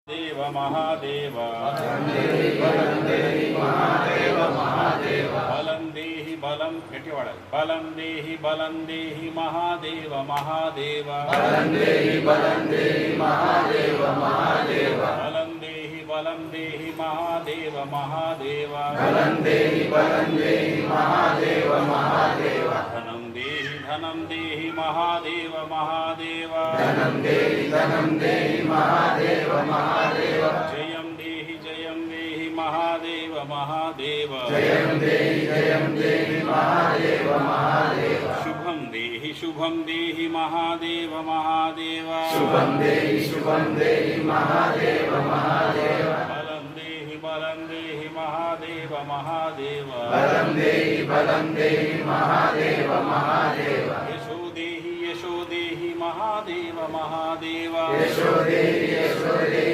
देव महादेव बलं देहि बलं गट्टिवाडाలి बलं देहि महादेव महादेव बलं देहि महादेव महादेव बलं देहि महादेव महादेव बलं देहि महादेव महादेव धनं देहि महादेव महादेव धनं देहि महादेव महादेव जयं देहि महादेव महादेव जयं देहि महादेव महादेव शुभं देहि महादेव महादेव शुभं देहि महादेव महादेव बलं देहि महादेव महादेव बलं देहि महादेव महादेव यशो देहि महादेव महादेव यशो देहि